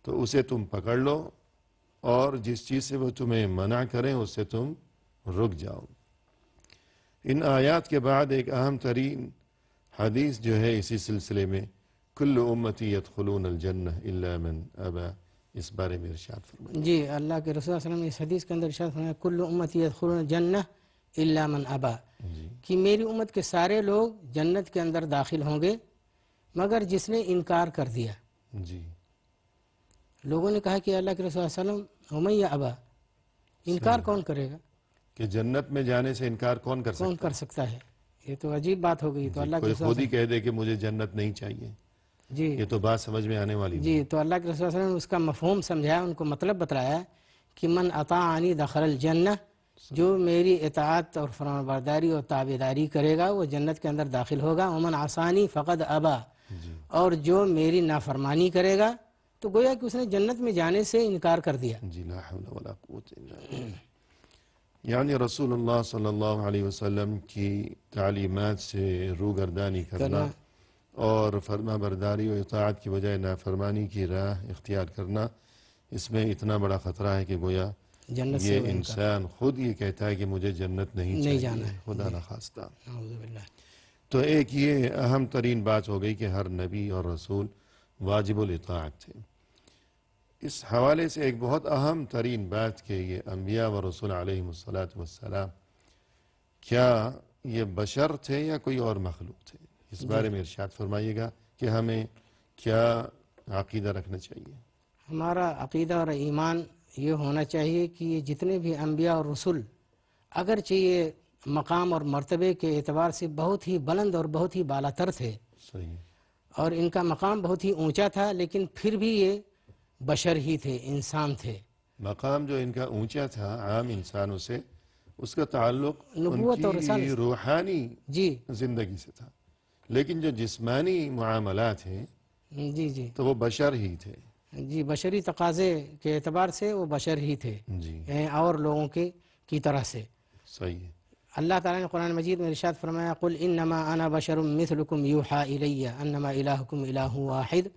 A: تو اسے تم پکڑ لو، اور جس چیز سے وہ تمہیں منع کریں اس سے تم رک جاؤ۔ ان آیات کے بعد ایک اہم ترین حدیث جو ہے اسی سلسلے میں، کل امتی یدخلون الجنہ الا من ابا، اس بارے میں ارشاد فرمائیں۔
B: جی اللہ کے رسول صلی اللہ علیہ وسلم نے اس حدیث کے اندر ارشاد فرمایا کل امتی یدخلون الجنہ الا من ابا،
A: جی
B: کہ میری امت کے سارے لوگ جنت کے اندر داخل ہوں گے مگر جس نے انکار کر دیا۔
A: جی
B: لوگوں نے کہا کہ اللہ کے رسول صلی اللہ علیہ وسلم ومن یأبا، انکار کون کرے گا،
A: کہ جنت میں جانے سے انکار کون کر
B: کون
A: سکتا
B: کر سکتا ہے؟ یہ تو عجیب بات ہو گئی۔ تو
A: ہے؟
B: اللہ کے
A: کوئی
B: رسول
A: خود ہی کہہ دے کہ مجھے جنت نہیں چاہیے،
B: جی
A: یہ تو بات سمجھ میں آنے والی
B: جی تو اللہ کے رسول صلی اللہ علیہ وسلم نے اس کا مفہوم سمجھایا، ان کو مطلب بتلایا کہ من اطاعنی دخل الجنہ، جو میری اطاعت اور فرمانبرداری اور تابعداری کرے گا وہ جنت کے اندر داخل ہوگا، ومن عصانی فقد ابا،
A: جی
B: اور جو میری نافرمانی کرے گا تو گویا کہ اس نے جنت میں جانے سے انکار کر دیا۔
A: جی لا حول ولا قوت الا باللہ۔ یعنی رسول اللہ صلی اللہ علیہ وسلم کی تعلیمات سے روگردانی کرنا اور فرما برداری و اطاعت کی بجائے نافرمانی کی راہ اختیار کرنا، اس میں اتنا بڑا خطرہ ہے کہ گویا
B: جنت سے
A: یہ
B: وہ انکار
A: انسان خود یہ کہتا ہے کہ مجھے جنت نہیں
B: نہیں
A: چاہیے،
B: جانا ہے۔
A: خدا نخواستہ۔
B: اعوذ باللہ۔
A: تو ایک یہ اہم ترین بات ہو گئی کہ ہر نبی اور رسول واجب الاطاعت تھے۔ اس حوالے سے ایک بہت اہم ترین بات کہ یہ انبیاء و رسول علیہم السلام کیا یہ بشر تھے یا کوئی اور مخلوق تھے؟ اس بارے میں ارشاد فرمائیے گا کہ ہمیں کیا عقیدہ رکھنا چاہیے۔
B: ہمارا عقیدہ اور ایمان یہ ہونا چاہیے کہ یہ جتنے بھی انبیاء اور رسول اگرچہ یہ مقام اور مرتبے کے اعتبار سے بہت ہی بلند اور بہت ہی بالا تر تھے
A: صحیح،
B: اور ان کا مقام بہت ہی اونچا تھا، لیکن پھر بھی یہ بشر ہی تھے، انسان تھے۔
A: مقام جو ان کا اونچا تھا عام انسانوں سے، اس کا تعلق ان
B: نبوت اور
A: کی
B: رسالت
A: روحانی
B: جی
A: زندگی سے تھا، لیکن جو جسمانی معاملات ہیں
B: جی جی
A: تو وہ بشر ہی تھے۔
B: جی بشری تقاضے کے اعتبار سے وہ بشر ہی تھے،
A: جی
B: اور لوگوں کی طرح سے۔
A: صحیح ہے۔
B: اللہ تعالیٰ نے قرآن مجید میں ارشاد فرمایا قل انما انا بشر مثلکم یوحى الی انما الہکم الہ واحد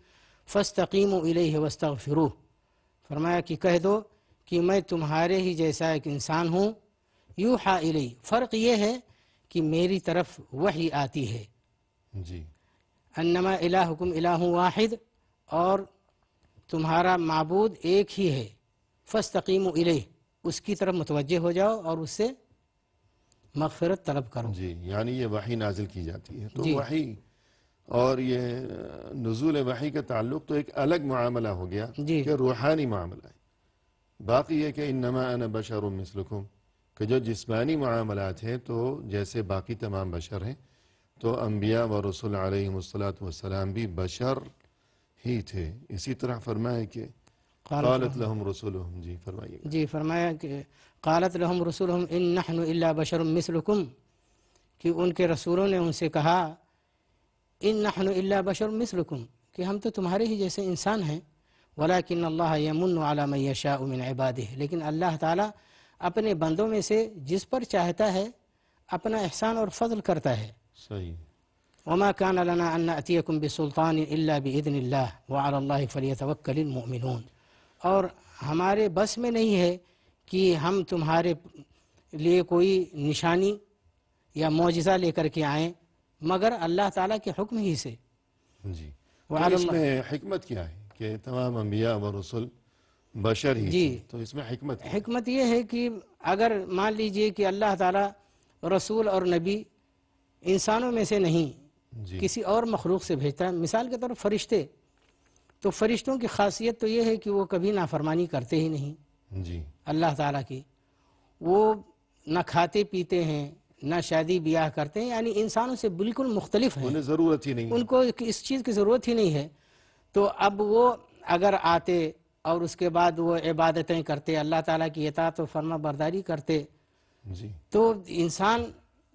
B: فاستقیموا الیہ واستغفروہ، فرمایا کہ کہہ دو کہ میں تمہارے ہی جیسا ایک انسان ہوں، یوحى الی، فرق یہ ہے کہ میری طرف وحی آتی ہے،
A: جی
B: انما الہکم الہ واحد، اور تمہارا معبود ایک ہی ہے، فاستقیموا الیہ، اس کی طرف متوجہ ہو جاؤ اور اس سے مغفرت طلب کرو۔
A: جی، یعنی یہ وحی نازل کی جاتی ہے، تو
B: جی
A: وحی اور یہ نزول وحی کا تعلق تو ایک الگ معاملہ ہو گیا
B: جی
A: کہ روحانی معاملہ ہے۔ باقی یہ کہ انما انا بشر مثلکم، کہ جو جسمانی معاملات ہیں تو جیسے باقی تمام بشر ہیں، تو انبیاء و رسول علیہم السلام بھی بشر ہی تھے۔ اسی طرح فرمائے کہ قالت لهم رسولهم، جی فرمائیے گا۔
B: جی فرمایا کہ قالت لهم رسولهم ان نحن الا بشر مثلکم، کہ ان کے رسولوں نے ان سے کہا ان نحن الا بشر مثلکم، کہ ہم تو تمہارے ہی جیسے انسان ہیں، ولکن اللہ یمن علی من یشاء من عبادہ، لیکن اللہ تعالیٰ اپنے بندوں میں سے جس پر چاہتا ہے اپنا احسان اور فضل کرتا ہے۔
A: صحیح،
B: وما كان لنا ان نأتيكم بسلطان الا باذن الله وعلى الله فليتوكل المؤمنون، اور ہمارے بس میں نہیں ہے کہ ہم تمہارے لیے کوئی نشانی یا معجزہ لے کر کے آئیں مگر اللہ تعالیٰ کے حکم ہی سے۔
A: جی تو
B: وعلی
A: اس
B: اللہ،
A: میں حکمت کیا ہے کہ تمام انبیاء و رسول بشر ہی
B: جی
A: تھے، تو اس میں حکمت کیا ہے؟
B: حکمت یہ ہے کہ اگر مان لیجئے کہ اللہ تعالیٰ رسول اور نبی انسانوں میں سے نہیں
A: جی
B: کسی اور مخلوق سے بھیجتا ہے، مثال کے طور پر فرشتے، تو فرشتوں کی خاصیت تو یہ ہے کہ وہ کبھی نافرمانی کرتے ہی نہیں
A: جی
B: اللہ تعالیٰ کی، وہ نہ کھاتے پیتے ہیں نہ شادی بیاہ کرتے ہیں، یعنی انسانوں سے بالکل مختلف ہیں،
A: انہیں ضرورت ہی نہیں ہے۔
B: ان کو اس چیز کی ضرورت ہی نہیں ہے۔ تو اب وہ اگر آتے اور اس کے بعد وہ عبادتیں کرتے، اللہ تعالیٰ کی اطاعت و فرما برداری کرتے،
A: جی
B: تو انسان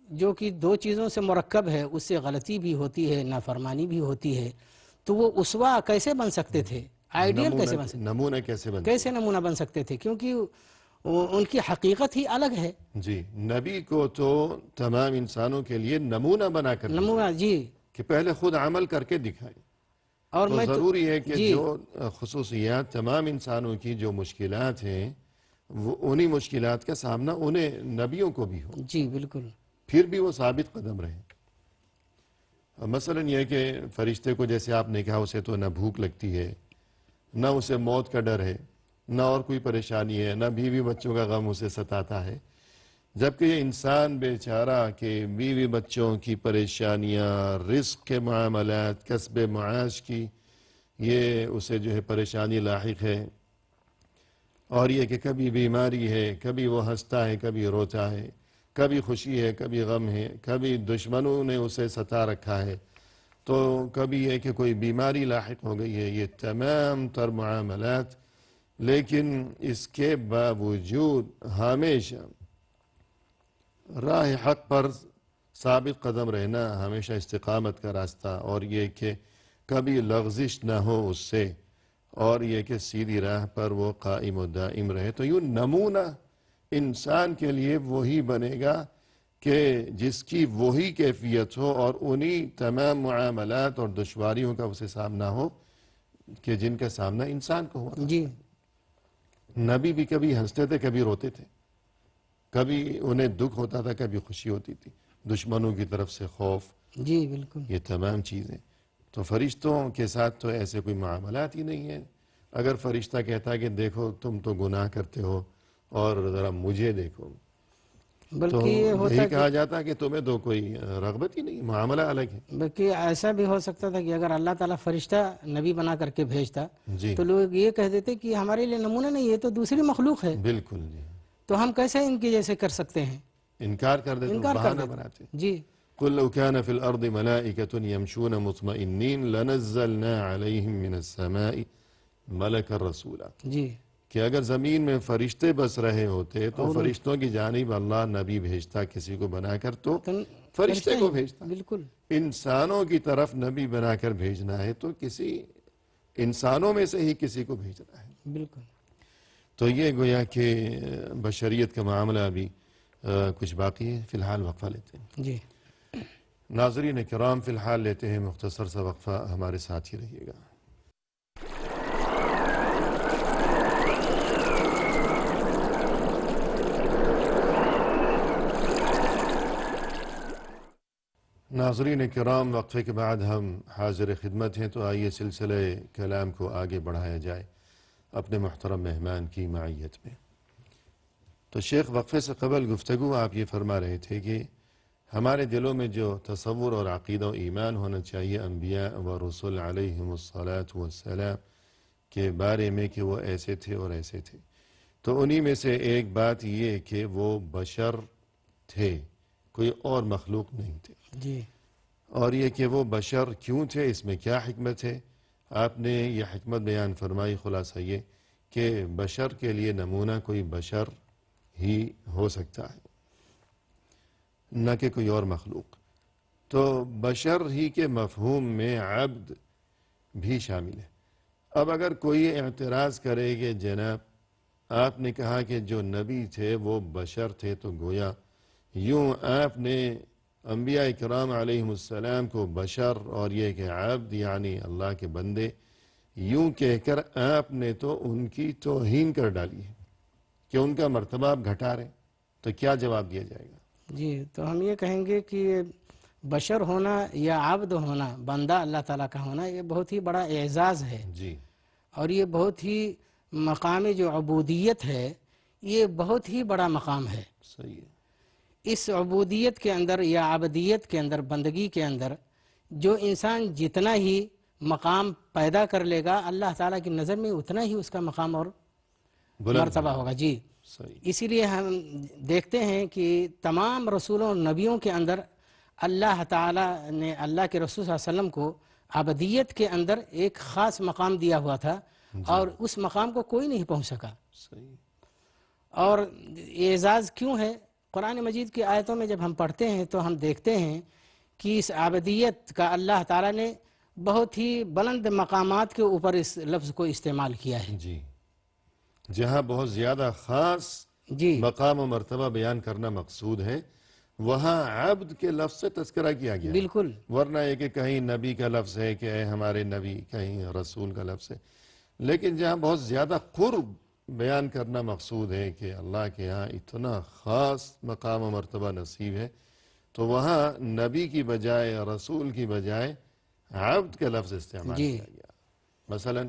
B: جو کہ دو چیزوں سے مرکب ہے، اس سے غلطی بھی ہوتی ہے، نافرمانی بھی ہوتی ہے، تو وہ اسوہ کیسے بن سکتے تھے؟ آئیڈیل کیسے بن سکتے
A: نمونہ کیسے بنتے؟
B: کیسے نمونہ بن سکتے تھے؟ کیونکہ ان کی حقیقت ہی الگ ہے۔
A: جی نبی کو تو تمام انسانوں کے لیے نمونہ بنا کر دیا
B: نمونہ جی،
A: کہ پہلے خود عمل کر کے دکھائے۔
B: اور
A: تو
B: میں
A: ضروری ہے کہ
B: جی
A: جو خصوصیات تمام انسانوں کی جو مشکلات ہیں، وہ انہی مشکلات کا سامنا انہیں نبیوں کو بھی ہو،
B: جی بالکل
A: پھر بھی وہ ثابت قدم رہیں۔ مثلا یہ کہ فرشتے کو جیسے آپ نے کہا اسے تو نہ بھوک لگتی ہے، نہ اسے موت کا ڈر ہے، نہ اور کوئی پریشانی ہے، نہ بیوی بچوں کا غم اسے ستاتا ہے، جبکہ یہ انسان بیچارہ کہ بیوی بچوں کی پریشانیاں، رزق کے معاملات، کسب معاش کی یہ اسے جو ہے پریشانی لاحق ہے، اور یہ کہ کبھی بیماری ہے، کبھی وہ ہنستا ہے، کبھی روتا ہے، کبھی خوشی ہے، کبھی غم ہے، کبھی دشمنوں نے اسے ستا رکھا ہے، تو کبھی یہ کہ کوئی بیماری لاحق ہو گئی ہے، یہ تمام تر معاملات، لیکن اس کے باوجود ہمیشہ راہ حق پر ثابت قدم رہنا، ہمیشہ استقامت کا راستہ، اور یہ کہ کبھی لغزش نہ ہو اس سے، اور یہ کہ سیدھی راہ پر وہ قائم و دائم رہے، تو یوں نمونہ انسان کے لیے وہی بنے گا کہ جس کی وہی کیفیت ہو اور انہی تمام معاملات اور دشواریوں کا اسے سامنا ہو کہ جن کا سامنا انسان کو ہوا۔
B: جی
A: نبی بھی کبھی ہنستے تھے، کبھی روتے تھے، کبھی انہیں دکھ ہوتا تھا، کبھی خوشی ہوتی تھی، دشمنوں کی طرف سے خوف،
B: جی بالکل
A: یہ تمام چیزیں۔ تو فرشتوں کے ساتھ تو ایسے کوئی معاملات ہی نہیں ہیں۔ اگر فرشتہ کہتا ہے کہ دیکھو تم تو گناہ کرتے ہو اور ذرا مجھے دیکھو، تو
B: بلکہ یہ ہوتا
A: یہی
B: کہ
A: کہا جاتا کہ تمہیں تو کوئی رغبت ہی نہیں، معاملہ الگ ہے۔
B: بلکہ ایسا بھی ہو سکتا تھا کہ اگر اللہ تعالیٰ فرشتہ نبی بنا کر کے بھیجتا
A: جی
B: تو لوگ یہ کہہ دیتے کہ ہمارے لیے نمونہ نہیں ہے، تو دوسری مخلوق ہے،
A: بالکل جی،
B: تو ہم کیسے ان کے جیسے کر سکتے ہیں؟
A: انکار کر دیتے،
B: انکار کر
A: بہانہ
B: دیتے
A: بناتے۔
B: جی
A: قل لو كان في الأرض ملائكة يمشون مطمئنين لنزلنا عليهم من السماء ملكا رسولا،
B: جی
A: کہ اگر زمین میں فرشتے بس رہے ہوتے تو
B: اور
A: فرشتوں کی جانب اللہ نبی بھیجتا کسی کو بنا کر، تو
B: تو
A: فرشتے
B: فرشتہ
A: کو
B: ہی
A: بھیجتا۔
B: بالکل
A: انسانوں کی طرف نبی بنا کر بھیجنا ہے تو کسی انسانوں میں سے ہی کسی کو بھیجنا ہے۔
B: بالکل
A: تو یہ گویا کہ بشریت کا معاملہ ابھی کچھ باقی ہے، فی الحال وقفہ لیتے ہیں۔
B: جی
A: ناظرین کرام فی الحال لیتے ہیں مختصر سا وقفہ، ہمارے ساتھ ہی رہیے گا۔ ناظرین کرام وقفے کے بعد ہم حاضر خدمت ہیں، تو آئیے سلسلہ کلام کو آگے بڑھایا جائے اپنے محترم مہمان کی معیت میں۔ تو شیخ وقفے سے قبل گفتگو آپ یہ فرما رہے تھے کہ ہمارے دلوں میں جو تصور اور عقیدہ و ایمان ہونا چاہیے انبیاء و رسول علیہم الصلاۃ والسلام کے بارے میں کہ وہ ایسے تھے اور ایسے تھے، تو انہی میں سے ایک بات یہ کہ وہ بشر تھے، کوئی اور مخلوق نہیں تھے،
B: جی
A: اور یہ کہ وہ بشر کیوں تھے، اس میں کیا حکمت ہے؟ آپ نے یہ حکمت بیان فرمائی، خلاصہ یہ کہ بشر کے لیے نمونہ کوئی بشر ہی ہو سکتا ہے، نہ کہ کوئی اور مخلوق۔ تو بشر ہی کے مفہوم میں عبد بھی شامل ہے۔ اب اگر کوئی اعتراض کرے کہ جناب آپ نے کہا کہ جو نبی تھے وہ بشر تھے، تو گویا یوں آپ نے انبیاء کرام علیہم السلام کو بشر اور یہ کہ عبد یعنی اللہ کے بندے یوں کہہ کر آپ نے تو ان کی توہین کر ڈالی ہے کہ ان کا مرتبہ آپ گھٹا رہے ہیں، تو کیا جواب دیا جائے گا؟
B: جی تو ہم یہ کہیں گے کہ بشر ہونا یا عبد ہونا، بندہ اللہ تعالیٰ کا ہونا، یہ بہت ہی بڑا اعزاز ہے،
A: جی
B: اور یہ بہت ہی مقام جو عبودیت ہے، یہ بہت ہی بڑا مقام ہے۔
A: صحیح ہے۔
B: اس عبودیت کے اندر یا عبدیت کے اندر، بندگی کے اندر جو انسان جتنا ہی مقام پیدا کر لے گا، اللہ تعالیٰ کی نظر میں اتنا ہی اس کا مقام اور
A: بلند
B: مرتبہ ہوگا۔ جی
A: صحیح
B: اسی لیے ہم دیکھتے ہیں کہ تمام رسولوں اور نبیوں کے اندر اللہ تعالیٰ نے اللہ کے رسول صلی اللہ علیہ وسلم کو عبدیت کے اندر ایک خاص مقام دیا ہوا تھا، اور اس مقام کو کوئی نہیں پہنچ سکا۔
A: صحیح
B: اور یہ اعزاز کیوں ہے؟ قرآن مجید کی آیتوں میں جب ہم پڑھتے ہیں تو ہم دیکھتے ہیں کہ اس عبدیت کا اللہ تعالیٰ نے بہت ہی بلند مقامات کے اوپر اس لفظ کو استعمال کیا ہے۔
A: جی، جہاں بہت زیادہ خاص
B: جی
A: مقام و مرتبہ بیان کرنا مقصود ہے، وہاں عبد کے لفظ سے تذکرہ کیا گیا ہے۔
B: بالکل
A: ورنہ یہ کہ کہیں نبی کا لفظ ہے کہ اے ہمارے نبی، کہیں رسول کا لفظ ہے، لیکن جہاں بہت زیادہ قرب بیان کرنا مقصود ہے کہ اللہ کے یہاں اتنا خاص مقام و مرتبہ نصیب ہے، تو وہاں نبی کی بجائے رسول کی بجائے عبد کا لفظ استعمال
B: جی
A: کیا گیا۔ مثلا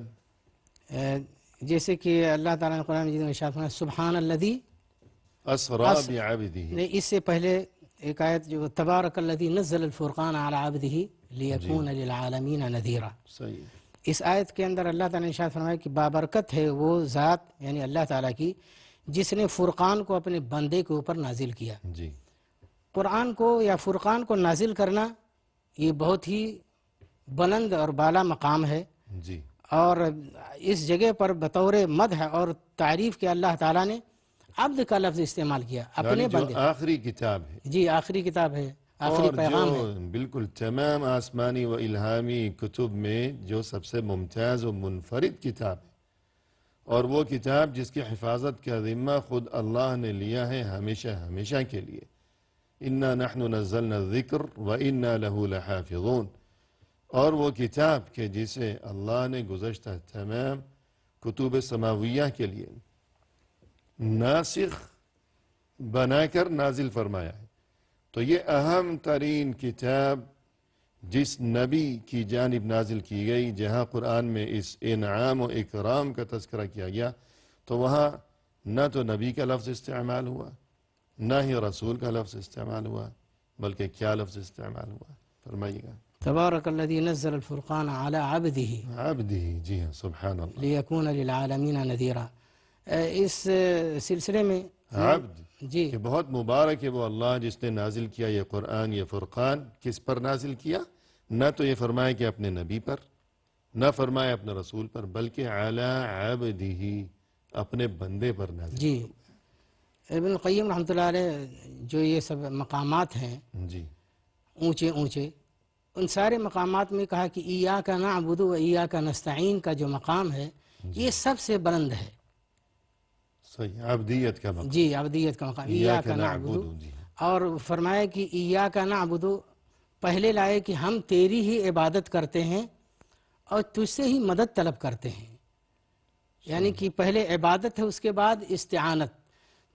B: جیسے کہ اللہ تعالیٰ نے قرآن مجید میں ارشاد فرمایا سبحان الذی،
A: اسرا بعبدہ،
B: نہیں اس سے پہلے ایک آیت جو تبارک الذی نزل الفرقان علی عبدہ لیکون للعالمین نذیرا،
A: صحیح
B: اس آیت کے اندر اللہ تعالیٰ نے ارشاد فرمایا کہ بابرکت ہے وہ ذات یعنی اللہ تعالیٰ کی جس نے فرقان کو اپنے بندے کے اوپر نازل کیا۔
A: جی
B: قرآن کو یا فرقان کو نازل کرنا یہ بہت ہی بلند اور بالا مقام ہے،
A: جی
B: اور اس جگہ پر بطور مدح اور تعریف کے اللہ تعالیٰ نے عبد کا لفظ استعمال کیا
A: یعنی
B: اپنے
A: جو
B: بندے۔
A: آخری کتاب ہے
B: جی آخری کتاب ہے، آخری
A: اور
B: پیغام ہے۔
A: جو بالکل تمام آسمانی و الہامی کتب میں جو سب سے ممتاز و منفرد کتاب ہے، اور وہ کتاب جس کی حفاظت کا ذمہ خود اللہ نے لیا ہے ہمیشہ ہمیشہ کے لیے، انا نحن نزلنا الذکر و انا له لحافظون، اور وہ کتاب کہ جسے اللہ نے گزشتہ تمام کتب سماویہ کے لیے ناسخ بنا کر نازل فرمایا ہے، تو یہ اہم ترین کتاب جس نبی کی جانب نازل کی گئی، جہاں قرآن میں اس انعام و اکرام کا تذکرہ کیا گیا، تو وہاں نہ تو نبی کا لفظ استعمال ہوا، نہ ہی رسول کا لفظ استعمال ہوا، بلکہ کیا لفظ استعمال ہوا؟ فرمائیے گا۔
B: تبارک الذی نزل الفرقان علی عبدہ
A: عبدہ، جی ہاں، سبحان اللہ،
B: لیکون للعالمین نذیرا۔ اس سلسلے میں
A: عبد
B: جی
A: کہ بہت مبارک ہے وہ اللہ جس نے نازل کیا یہ قرآن، یہ فرقان، کس پر نازل کیا؟ نہ تو یہ فرمائے کہ اپنے نبی پر، نہ فرمائے اپنے رسول پر، بلکہ علی عبدہ، اپنے بندے پر نازل
B: جی ابن القیم رحمۃ اللہ علیہ جو یہ سب مقامات ہیں
A: جی
B: اونچے اونچے، ان سارے مقامات میں کہا کہ ایاک نعبد و ایاک نستعین کا جو مقام ہے یہ سب سے بلند ہے۔
A: صحیح، عبدیت کا مقام،
B: جی عبدیت کا مقام ایاک نعبد،
A: جی
B: اور فرمایا کہ ایاک نعبد پہلے لائے کہ ہم تیری ہی عبادت کرتے ہیں اور تجھ سے ہی مدد طلب کرتے ہیں، یعنی کہ پہلے عبادت ہے اس کے بعد استعانت۔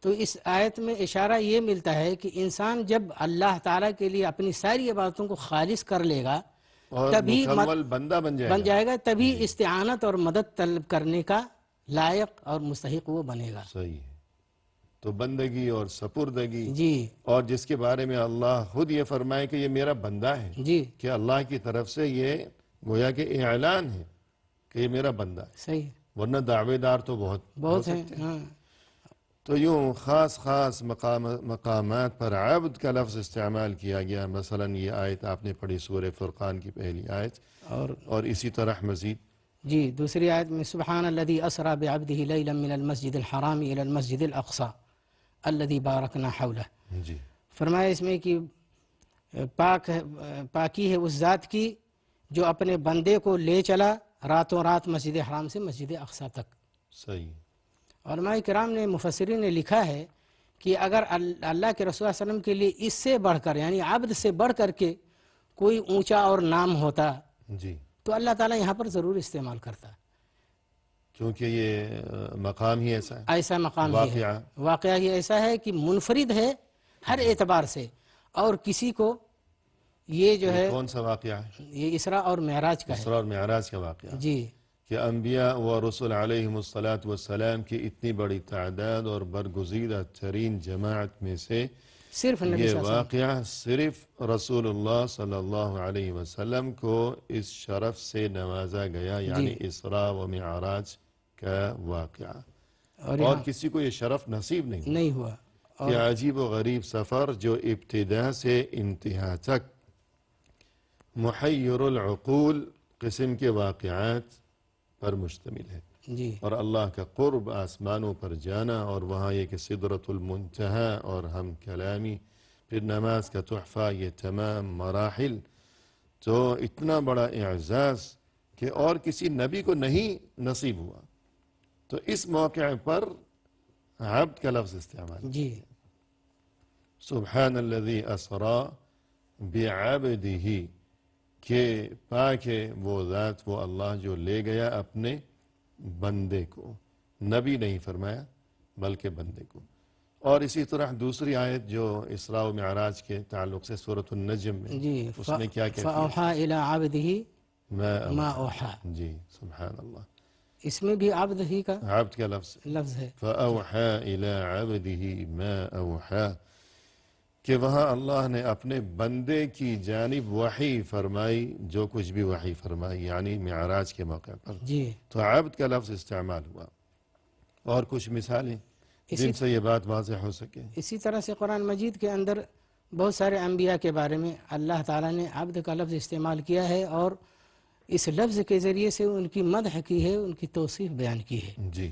B: تو اس آیت میں اشارہ یہ ملتا ہے کہ انسان جب اللہ تعالیٰ کے لیے اپنی ساری عبادتوں کو خالص کر لے گا
A: اور
B: تبھی
A: مکمل بندہ
B: بن جائے گا، تبھی استعانت اور مدد طلب کرنے کا لائق اور مستحق وہ بنے گا۔
A: صحیح ہے، تو بندگی اور سپردگی،
B: جی
A: اور جس کے بارے میں اللہ خود یہ فرمائے کہ یہ میرا بندہ ہے،
B: جی
A: کہ اللہ کی طرف سے یہ گویا کہ اعلان ہے کہ یہ میرا بندہ ہے،
B: صحیح،
A: ورنہ دعوے دار تو بہت ہو
B: بہت ہیں
A: سکتے ہیں۔
B: ہاں۔
A: تو یوں خاص خاص مقامات پر عبد کا لفظ استعمال کیا گیا۔ مثلا یہ آیت آپ نے پڑھی سورہ فرقان کی پہلی آیت، اور اسی طرح مزید
B: جی دوسری آیت میں سبحان الذی اسری بعبدہ لیلا من المسجد الحرام الی المسجد الاقصی الذی بارکنا حولہ،
A: جی
B: فرمایا اس میں کہ پاکی ہے اس ذات کی جو اپنے بندے کو لے چلا راتوں رات مسجد حرام سے مسجد اقصی تک۔
A: صحیح،
B: علماء کرام نے مفسرین نے لکھا ہے کہ اگر اللہ کے رسول صلی اللہ علیہ وسلم کے لیے اس سے بڑھ کر یعنی عبد سے بڑھ کر کے کوئی اونچا اور نام ہوتا
A: جی
B: تو اللہ تعالیٰ یہاں پر ضرور استعمال کرتا،
A: کیونکہ یہ مقام ہی ایسا ہے،
B: ایسا مقام ہی ہے،
A: واقعہ
B: واقعہ ہی ایسا ہے کہ منفرد ہے ہر اعتبار سے، اور کسی کو یہ جو ہے
A: کون سا واقعہ ہے؟
B: یہ اسراء اور معراج کا ہے۔
A: اسراء اور معراج کا واقعہ،
B: جی
A: کہ انبیاء و رسول علیہم الصلاۃ کی اتنی بڑی تعداد اور برگزیدہ ترین جماعت میں سے
B: صرف نبی
A: یہ
B: صلی اللہ علیہ
A: واقعہ صرف رسول اللہ صلی اللہ علیہ وسلم کو اس شرف سے نوازا گیا، یعنی اسراء و معراج کا واقعہ۔ اور کسی کو یہ شرف نصیب نہیں
B: ہوا
A: کہ عجیب و غریب سفر جو ابتدا سے انتہا تک محیر العقول قسم کے واقعات پر مشتمل ہے،
B: جی
A: اور اللہ کا قرب، آسمانوں پر جانا، اور وہاں یہ کہ سدرۃ المنتہا اور ہم کلامی، پھر نماز کا تحفہ، یہ تمام مراحل تو اتنا بڑا اعزاز کہ اور کسی نبی کو نہیں نصیب ہوا، تو اس موقع پر عبد کا لفظ استعمال
B: جی
A: سبحان الذی اسرا بعبدہ، کہ پاک ہے وہ ذات، وہ اللہ جو لے گیا اپنے بندے کو، نبی نہیں فرمایا بلکہ بندے کو۔ اور اسی طرح دوسری آیت جو اسراء و معراج کے تعلق سے سورۃ النجم میں،
B: جی
A: اس میں کیا کہتی ہے؟
B: فأوحا إلى عبده
A: ما
B: ما اوحا،
A: جی سبحان اللہ،
B: اس میں بھی عبد ہی کا
A: عبد کا لفظ
B: لفظ ہے۔
A: فأوحا إلى عبده ما اوحا، کہ وہاں اللہ نے اپنے بندے کی جانب وحی فرمائی جو کچھ بھی وحی فرمائی، یعنی معراج کے موقع پر،
B: جی
A: تو عبد کا لفظ استعمال ہوا۔ اور کچھ مثالیں جن سے یہ بات واضح ہو سکے؟
B: اسی طرح سے قرآن مجید کے اندر بہت سارے انبیاء کے بارے میں اللہ تعالیٰ نے عبد کا لفظ استعمال کیا ہے، اور اس لفظ کے ذریعے سے ان کی مدح کی ہے، ان کی توصیف بیان کی ہے۔
A: جی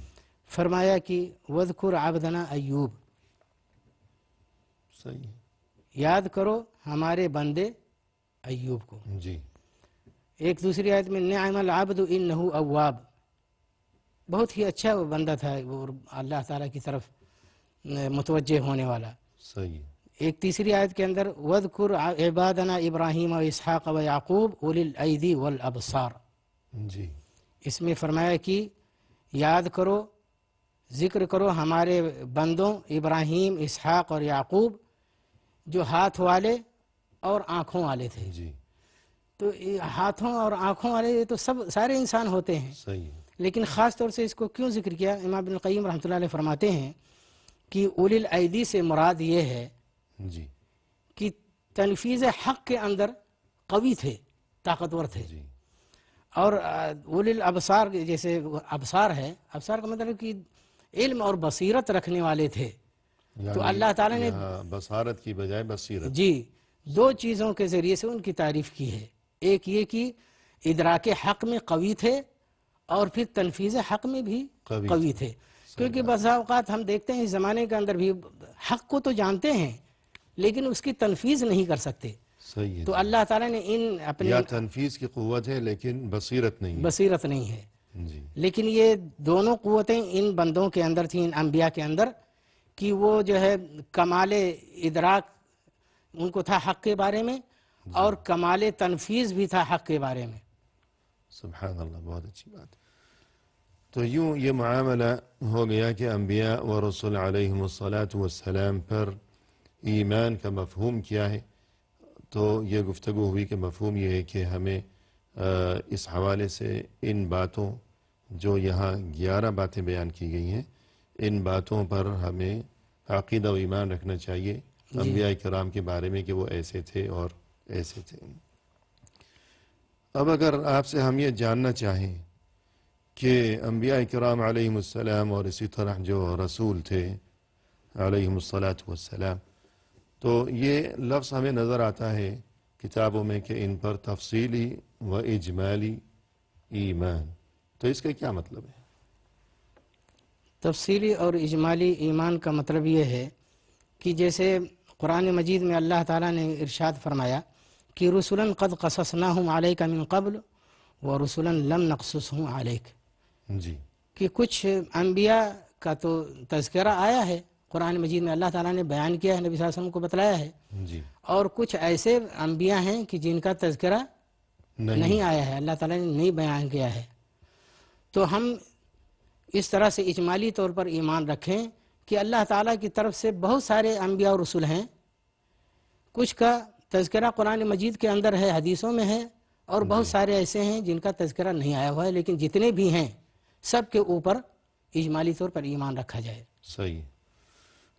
B: فرمایا کہ وَاذْكُرْ عَبْدَنَا ایوب،
A: صحیح ہے،
B: یاد کرو ہمارے بندے ایوب کو۔
A: جی
B: ایک دوسری آیت میں نعم العبد انہ اواب، بہت ہی اچھا وہ بندہ تھا، وہ اللہ تعالیٰ کی طرف متوجہ ہونے والا۔
A: صحیح ہے،
B: ایک تیسری آیت کے اندر وَاذْكُرْ عِبَادَنَا ابراہیم واسحاق ویعقوب اُولی الایدی والابصار،
A: جی
B: اس میں فرمایا کہ یاد کرو، ذکر کرو ہمارے بندوں ابراہیم، اسحاق اور یعقوب، جو ہاتھ والے اور آنکھوں والے تھے۔
A: جی
B: تو ہاتھوں اور آنکھوں والے یہ تو سارے انسان ہوتے ہیں،
A: صحیح ہے،
B: لیکن خاص طور سے اس کو کیوں ذکر کیا؟ امام ابن القیم رحمۃ اللہ علیہ فرماتے ہیں کہ اولی الایدی سے مراد یہ ہے
A: جی
B: کہ تنفیذ حق کے اندر قوی تھے، طاقتور تھے،
A: جی
B: اور اولی الابصار جیسے ابصار ہے، ابصار کا مطلب کہ علم اور بصیرت رکھنے والے تھے۔ تو اللہ تعالیٰ نے
A: یہاں بصارت کی بجائے بصیرت،
B: جی دو چیزوں کے ذریعے سے ان کی تعریف کی ہے، ایک یہ کہ ادراک حق میں قوی تھے، اور پھر تنفیذ حق میں بھی قوی تھے، کیونکہ بعض اوقات ہم دیکھتے ہیں اس زمانے کے اندر بھی حق کو تو جانتے ہیں لیکن اس کی تنفیذ نہیں کر سکتے۔
A: صحیح ہے،
B: تو اللہ تعالیٰ نے ان اپنے
A: یا تنفیذ کی قوت ہے لیکن بصیرت نہیں ہے،
B: بصیرت نہیں ہے،
A: جی
B: لیکن یہ دونوں قوتیں ان بندوں کے اندر تھیں، ان انبیاء کے اندر، کہ وہ جو ہے کمال ادراک ان کو تھا حق کے بارے میں، اور کمال تنفیذ بھی تھا حق کے بارے میں۔
A: سبحان اللہ، بہت اچھی بات۔ تو یوں یہ معاملہ ہو گیا کہ انبیاء و رسول علیہم الصلاۃ والسلام پر ایمان کا مفہوم کیا ہے۔ تو یہ گفتگو ہوئی کہ مفہوم یہ ہے کہ ہمیں اس حوالے سے ان باتوں جو یہاں 11 باتیں بیان کی گئی ہیں، ان باتوں پر ہمیں عقیدہ و ایمان رکھنا چاہیے انبیاء کرام کے بارے میں کہ وہ ایسے تھے اور ایسے تھے۔ اب اگر آپ سے ہم یہ جاننا چاہیں کہ انبیاء کرام علیہم السلام اور اسی طرح جو رسول تھے علیہم الصلاۃ والسلام، تو یہ لفظ ہمیں نظر آتا ہے کتابوں میں کہ ان پر تفصیلی و اجمالی ایمان، تو اس کا کیا مطلب ہے؟
B: تفصیلی اور اجمالی ایمان کا مطلب یہ ہے کہ جیسے قرآن مجید میں اللہ تعالیٰ نے ارشاد فرمایا کہ رسولاً قد قصصناہم علیک من قبل ورسولاً لم نقصصہم علیک،
A: جی
B: کہ کچھ انبیاء کا تو تذکرہ آیا ہے قرآن مجید میں، اللہ تعالیٰ نے بیان کیا ہے، نبی صلی اللہ علیہ وسلم کو بتلایا ہے،
A: جی
B: اور کچھ ایسے انبیاء ہیں کہ جن کا تذکرہ نہیں آیا ہے، اللہ تعالیٰ نے نہیں بیان کیا ہے۔ تو ہم اس طرح سے اجمالی طور پر ایمان رکھیں کہ اللہ تعالیٰ کی طرف سے بہت سارے انبیاء اور رسول ہیں، کچھ کا تذکرہ قرآن مجید کے اندر ہے، حدیثوں میں ہے، اور بہت سارے ایسے ہیں جن کا تذکرہ نہیں آیا ہوا ہے، لیکن جتنے بھی ہیں سب کے اوپر اجمالی طور پر ایمان رکھا جائے۔
A: صحیح۔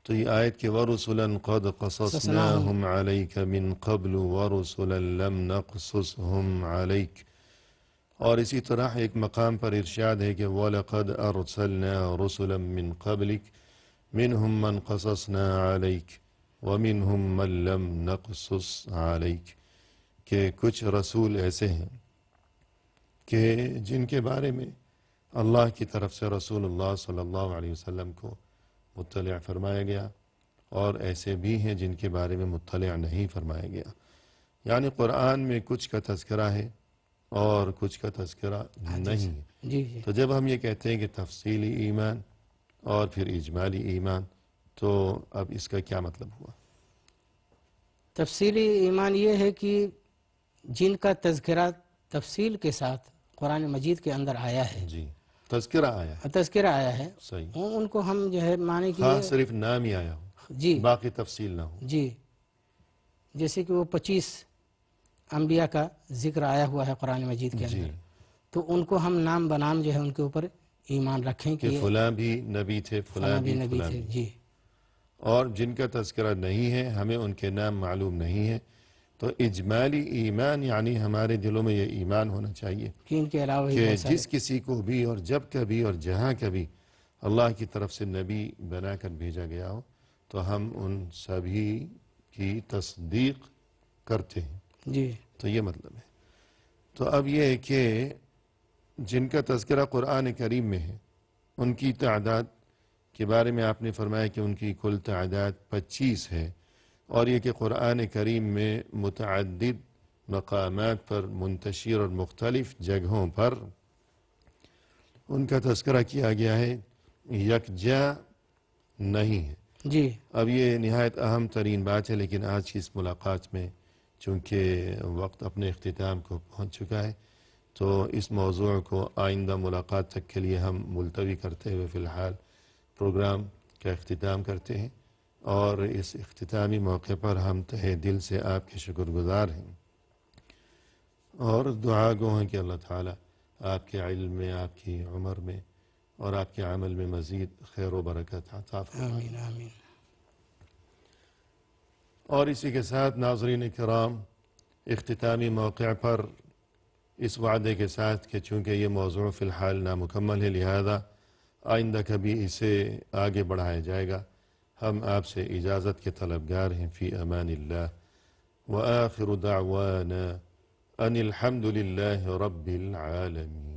A: تو یہ آیت کہ وَرُسُلًا قَدْ قَصَصْنَاهُمْ عَلَيْكَ مِن قَبْلُ وَرُسُلًا لَمْ نَقْصُصْهُمْ عَلَيْكَ، اور اسی طرح ایک مقام پر ارشاد ہے کہ وَلَقَدْ أَرْسَلْنَا رُسُلًا مِّن قَبْلِكَ مِنْهُمْ مَنْ قَصَصْنَا عَلَيْكَ وَمِنْهُمْ مَنْ لَمْ نَقْصُصْ عَلَيْكَ، کہ کچھ رسول ایسے ہیں کہ جن کے بارے میں اللہ کی طرف سے رسول اللہ صلی اللہ علیہ وسلم کو مطلع فرمایا گیا، اور ایسے بھی ہیں جن کے بارے میں مطلع نہیں فرمایا گیا۔ یعنی قرآن میں کچھ کا تذکرہ ہے اور کچھ کا تذکرہ نہیں ہے۔
B: جی جی
A: تو جب ہم یہ کہتے ہیں کہ تفصیلی ایمان اور پھر اجمالی ایمان، تو اب اس کا کیا مطلب ہوا؟
B: تفصیلی ایمان یہ ہے کہ جن کا تذکرہ تفصیل کے ساتھ قرآن مجید کے اندر آیا ہے،
A: جی، تذکرہ آیا ہے،
B: تذکرہ آیا ہے،
A: صحیح،
B: ان کو ہم جو ہے مانے کہ
A: خاص صرف نام ہی آیا ہو،
B: جی
A: باقی تفصیل نہ ہو۔
B: جی، جیسے کہ وہ 25 انبیاء کا ذکر آیا ہوا ہے قرآن مجید کے
A: جی،
B: اندر، تو ان کو ہم نام بنام جو ہے ان کے اوپر ایمان رکھیں
A: کہ فلاں بھی نبی تھے، فلاں بھی
B: نبی
A: فلاں
B: تھے۔
A: بھی،
B: جی
A: اور جن کا تذکرہ نہیں ہے، ہمیں ان کے نام معلوم نہیں ہے، تو اجمالی ایمان یعنی ہمارے دلوں میں یہ ایمان ہونا چاہیے
B: کہ ان کے علاوہ بھی
A: کہ
B: بہت سارے
A: جس کسی کو بھی اور جب کبھی اور جہاں کبھی اللہ کی طرف سے نبی بنا کر بھیجا گیا ہو تو ہم ان سبھی کی تصدیق کرتے ہیں۔
B: جی
A: تو یہ مطلب ہے۔ تو اب یہ ہے کہ جن کا تذکرہ قرآن کریم میں ہے ان کی تعداد کے بارے میں آپ نے فرمایا کہ ان کی کل تعداد 25 ہے، اور یہ کہ قرآن کریم میں متعدد مقامات پر منتشر اور مختلف جگہوں پر ان کا تذکرہ کیا گیا ہے، یکجا نہیں ہے۔
B: جی
A: اب یہ نہایت اہم ترین بات ہے، لیکن آج کی اس ملاقات میں چونکہ وقت اپنے اختتام کو پہنچ چکا ہے، تو اس موضوع کو آئندہ ملاقات تک کے لیے ہم ملتوی کرتے ہوئے فی الحال پروگرام کا اختتام کرتے ہیں، اور اس اختتامی موقع پر ہم تہہ دل سے آپ کے شکر گزار ہیں اور دعا گو ہیں کہ اللہ تعالیٰ آپ کے علم میں، آپ کی عمر میں اور آپ کے عمل میں مزید خیر و برکت عطا فرمائے۔
B: آمین آمین۔
A: اور اسی کے ساتھ ناظرین کرام، اختتامی موقع پر اس وعدے کے ساتھ کہ چونکہ یہ موضوع فی الحال نامکمل ہے، لہذا آئندہ کبھی اسے آگے بڑھایا جائے گا، ہم آپ سے اجازت کے طلبگار ہیں۔ فی امان اللہ، وآخر دعوانا ان الحمد للہ رب العالمین۔